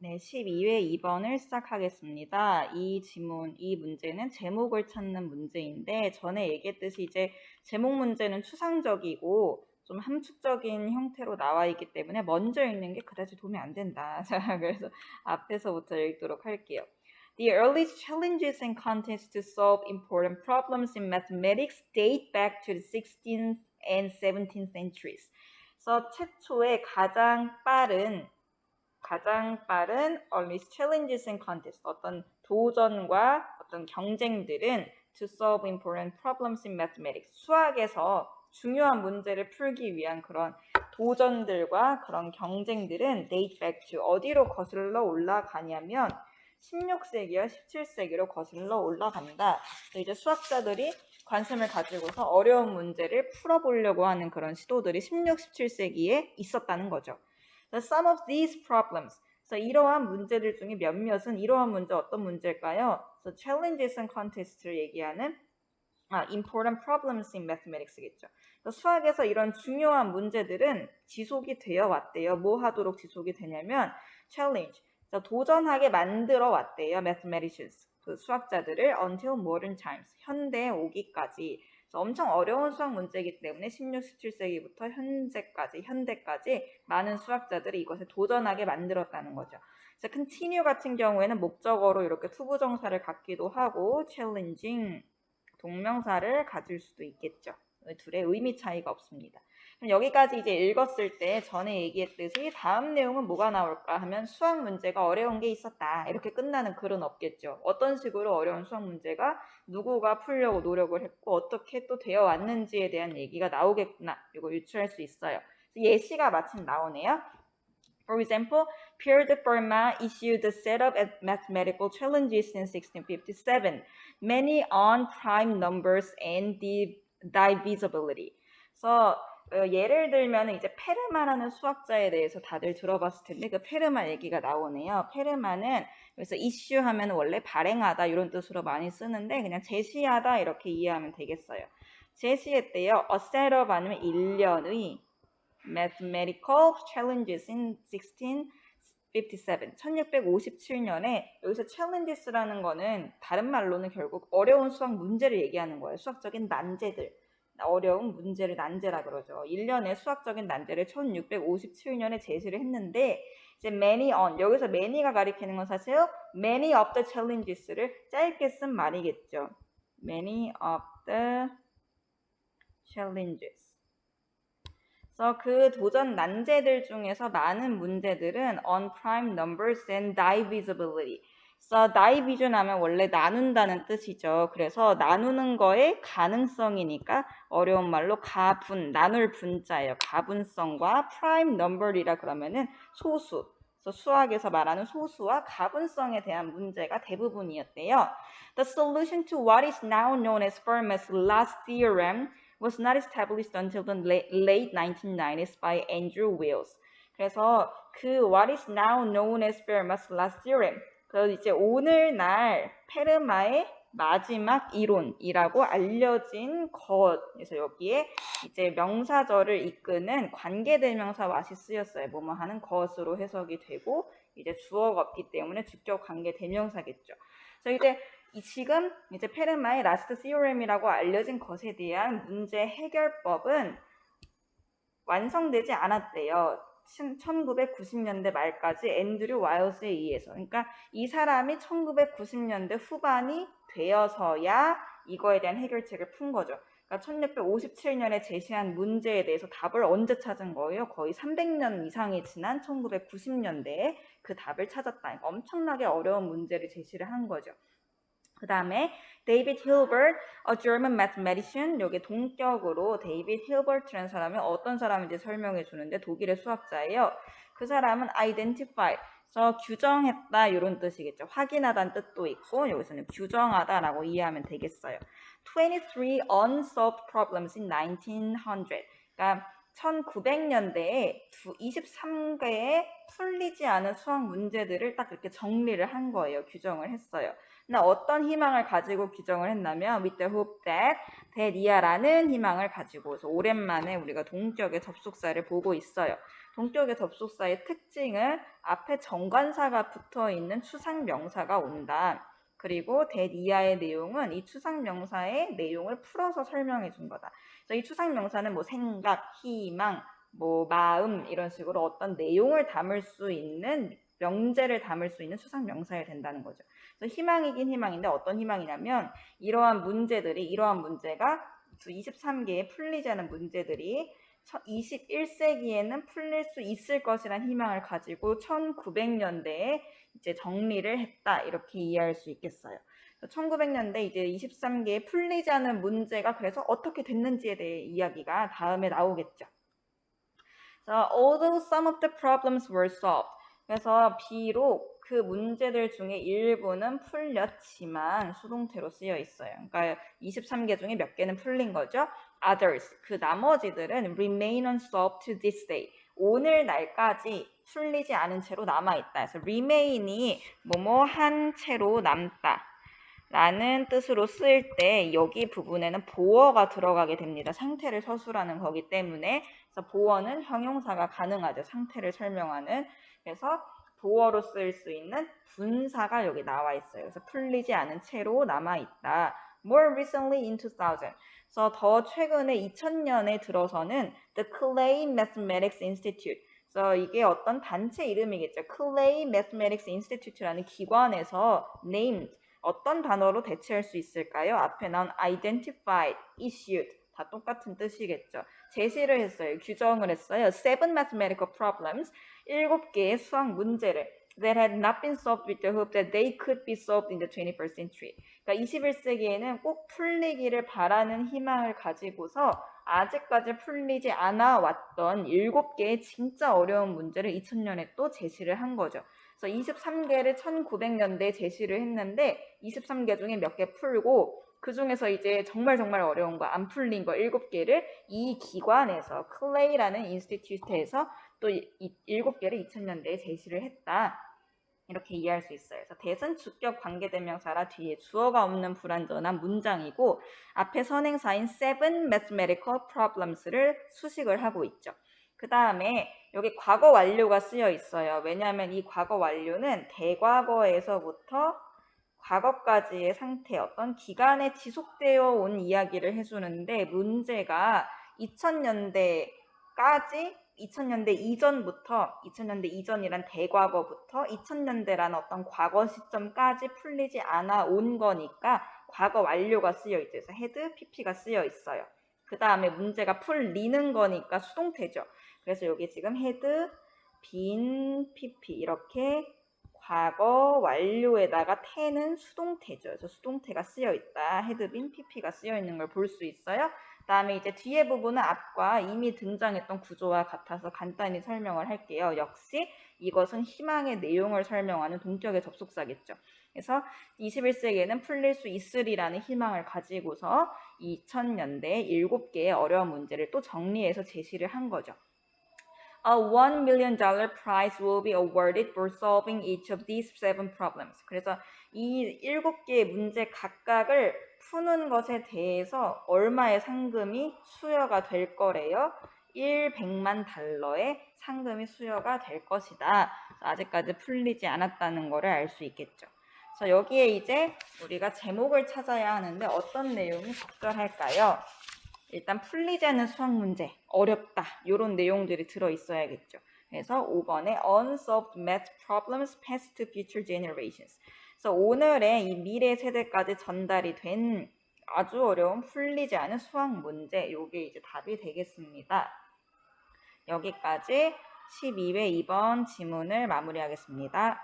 네, 12회 2번을 시작하겠습니다. 이 문제는 제목을 찾는 문제인데, 전에 얘기했듯이 이제 제목 문제는 추상적이고 좀 함축적인 형태로 나와 있기 때문에 먼저 읽는 게 그다지 도움이 안 된다. 자, 그래서 앞에서부터 읽도록 할게요. The earliest challenges and contests to solve important problems in mathematics date back to the 16th and 17th centuries. 그래서 최초의 가장 빠른 earliest challenges and contests, 어떤 도전과 어떤 경쟁들은 to solve important problems in mathematics, 수학에서 중요한 문제를 풀기 위한 그런 도전들과 그런 경쟁들은 date back to 어디로 거슬러 올라가냐면 16세기와 17세기로 거슬러 올라간다. 이제 수학자들이 관심을 가지고서 어려운 문제를 풀어보려고 하는 그런 시도들이 16, 17세기에 있었다는 거죠. Some of these problems. 그래서 이러한 문제들 중에 몇몇은 이러한 문제 어떤 문제일까요? So challenges and contests를 얘기하는 important problems in mathematics겠죠. 수학에서 이런 중요한 문제들은 지속이 되어 왔대요. 뭐 하도록 지속이 되냐면 challenge. 도전하게 만들어 왔대요. mathematicians. 그 수학자들을 until modern times. 현대에 오기까지. 엄청 어려운 수학 문제이기 때문에 16, 17세기부터 현대까지 많은 수학자들이 이것을 도전하게 만들었다는 거죠. 그래서 continue 같은 경우에는 목적어로 이렇게 투부정사를 갖기도 하고 challenging 동명사를 가질 수도 있겠죠. 둘의 의미 차이가 없습니다. 그럼 여기까지 이제 읽었을 때 전에 얘기했듯이 다음 내용은 뭐가 나올까 하면 수학 문제가 어려운 게 있었다. 이렇게 끝나는 글은 없겠죠. 어떤 식으로 어려운 수학 문제가 누구가 풀려고 노력을 했고 어떻게 또 되어 왔는지에 대한 얘기가 나오겠구나. 이거 유추할 수 있어요. 예시가 마침 나오네요. For example, Pierre de Fermat issued a set of mathematical challenges in 1657, many on prime numbers and divisibility. 그래서 예를 들면 이제 페르마라는 수학자에 대해서 다들 들어봤을 텐데 그 페르마 얘기가 나오네요. 페르마는 그래서 issu하면 원래 발행하다 이런 뜻으로 많이 쓰는데 그냥 제시하다 이렇게 이해하면 되겠어요. 제시했대요. A set of 아니면 일련의 mathematical challenges in 1657. 1657년에 여기서 challenges라는 거는 다른 말로는 결국 어려운 수학 문제를 얘기하는 거예요. 수학적인 난제들. 어려운 문제를 난제라 그러죠. 1년의 수학적인 난제를 1657년에 제시를 했는데 이제 many on 여기서 many가 가리키는 건 사실 many of the challenges를 짧게 쓴 말이겠죠. many of the challenges. 그래서 그 도전 난제들 중에서 많은 문제들은 on prime numbers and divisibility. 그래서 division 하면 원래 나눈다는 뜻이죠. 그래서 나누는 거의 가능성이니까 어려운 말로 가분, 나눌 분자예요. 가분성과 prime number이라 그러면은 소수. 그래서 수학에서 말하는 소수와 가분성에 대한 문제가 대부분이었대요. The solution to what is now known as Fermat's last theorem was not established until the late 1990s by Andrew Wiles. 그래서 그 what is now known as Fermat's last theorem. 그래서 이제 오늘날 페르마의 마지막 이론이라고 알려진 것. 그래서 여기에 이제 명사절을 이끄는 관계대명사 what이 쓰였어요. 뭐뭐 하는 것으로 해석이 되고 이제 주어가 없기 때문에 직접 관계대명사겠죠. 그래서 이제 지금 이제 페르마의 라스트 시오렘이라고 알려진 것에 대한 문제 해결법은 완성되지 않았대요. 1990년대 말까지 앤드류 와일스에 의해서. 그러니까 이 사람이 1990년대 후반이 되어서야 이거에 대한 해결책을 푼 거죠. 그러니까 1657년에 제시한 문제에 대해서 답을 언제 찾은 거예요? 거의 300년 이상이 지난 1990년대에 그 답을 찾았다. 그러니까 엄청나게 어려운 문제를 제시를 한 거죠. 그 다음에 데이비드 힐버트, a German mathematician. 여기 동격으로 데이비드 힐버트라는 사람은 어떤 사람인지 설명해 주는데 독일의 수학자예요. 그 사람은 identify, 그래서 규정했다 이런 뜻이겠죠. 확인하다는 뜻도 있고 여기서는 규정하다라고 이해하면 되겠어요. 23 unsolved problems in 1900. 그러니까 1900년대에 23개의 풀리지 않은 수학 문제들을 딱 이렇게 정리를 한 거예요. 규정을 했어요. 나 어떤 희망을 가지고 규정을 했냐면 with the hope that 이하라는 희망을 가지고서 오랜만에 우리가 동격의 접속사를 보고 있어요. 동격의 접속사의 특징은 앞에 정관사가 붙어 있는 추상명사가 온다. 그리고 that 이하의 내용은 이 추상명사의 내용을 풀어서 설명해 준 거다. 그래서 이 추상명사는 뭐 생각, 희망, 뭐 마음 이런 식으로 어떤 내용을 담을 수 있는 명제를 담을 수 있는 추상명사가 된다는 거죠. 그래서 희망이긴 희망인데 어떤 희망이냐면 이러한 문제가 23개의 풀리지 않은 문제들이 21세기에는 풀릴 수 있을 것이란 희망을 가지고 1900년대에 이제 정리를 했다. 이렇게 이해할 수 있겠어요. 1900년대 이제 23개의 풀리지 않은 문제가 그래서 어떻게 됐는지에 대해 이야기가 다음에 나오겠죠. So, although some of the problems were solved. 그래서 비록 그 문제들 중에 일부는 풀렸지만 수동태로 쓰여 있어요. 그러니까 23개 중에 몇 개는 풀린 거죠. Others, 그 나머지들은 remain unsolved to this day. 오늘날까지 풀리지 않은 채로 남아있다. 그래서 remain이 뭐뭐한 채로 남다. 라는 뜻으로 쓰일 때 여기 부분에는 보어가 들어가게 됩니다. 상태를 서술하는 거기 때문에 그래서 보어는 형용사가 가능하죠. 상태를 설명하는. 그래서 보어로 쓰일 수 있는 분사가 여기 나와 있어요. 그래서 풀리지 않은 채로 남아있다. More recently in 2000. 그래서 더 최근에 2000년에 들어서는 The Clay Mathematics Institute. 그래서 이게 어떤 단체 이름이겠죠. Clay Mathematics Institute라는 기관에서 named 어떤 단어로 대체할 수 있을까요? 앞에 나온 identified, issued 다 똑같은 뜻이겠죠. 제시를 했어요. 규정을 했어요. 7 mathematical problems, 7개의 수학 문제를 that had not been solved with the hope that they could be solved in the 21st century. 그러니까 21세기에는 꼭 풀리기를 바라는 희망을 가지고서 아직까지 풀리지 않아 왔던 7개의 진짜 어려운 문제를 2000년에 또 제시를 한 거죠. 그래서 23개를 1900년대에 제시를 했는데 23개 중에 몇 개 풀고 그 중에서 이제 정말 어려운 거 안 풀린 거 7개를 이 기관에서 클레이라는 인스티튜트에서 또 7개를 2000년대에 제시를 했다. 이렇게 이해할 수 있어요. 그래서 that은 주격 관계대명사라 뒤에 주어가 없는 불완전한 문장이고 앞에 선행사인 7 mathematical problems를 수식을 하고 있죠. 그 다음에 여기 과거 완료가 쓰여 있어요. 왜냐하면 이 과거 완료는 대과거에서부터 과거까지의 상태, 어떤 기간에 지속되어 온 이야기를 해주는데 문제가 2000년대 이전부터 2000년대 이전이란 대과거부터 2000년대라는 어떤 과거 시점까지 풀리지 않아 온 거니까 과거 완료가 쓰여 있죠. 그래서 had, pp가 쓰여 있어요. 그 다음에 문제가 풀리는 거니까 수동태죠. 그래서 여기 지금 had, been, pp 이렇게 과거 완료에다가 te는 수동태죠. 그래서 수동태가 쓰여 있다. had, been, pp가 쓰여 있는 걸 볼 수 있어요. 그 다음에 이제 뒤에 부분은 앞과 이미 등장했던 구조와 같아서 간단히 설명을 할게요. 역시 이것은 희망의 내용을 설명하는 동격의 접속사겠죠. 그래서 21세기에는 풀릴 수 있으리라는 희망을 가지고서 2000년대에 7개의 어려운 문제를 또 정리해서 제시를 한 거죠. A $1 million prize will be awarded for solving each of these 7 problems. 그래서 이 7개의 문제 각각을 푸는 것에 대해서 얼마의 상금이 수여가 될 거래요? 100만 달러의 상금이 수여가 될 것이다. 아직까지 풀리지 않았다는 것을 알 수 있겠죠. 그래서 여기에 이제 우리가 제목을 찾아야 하는데 어떤 내용이 적절할까요? 일단 풀리지 않는 수학 문제, 어렵다 이런 내용들이 들어있어야겠죠. 그래서 5번에 Unsolved Math Problems Passed to Future Generations. 그래서 오늘의 이 미래 세대까지 전달이 된 아주 어려운 풀리지 않은 수학 문제, 이게 이제 답이 되겠습니다. 여기까지 12회 2번 지문을 마무리하겠습니다.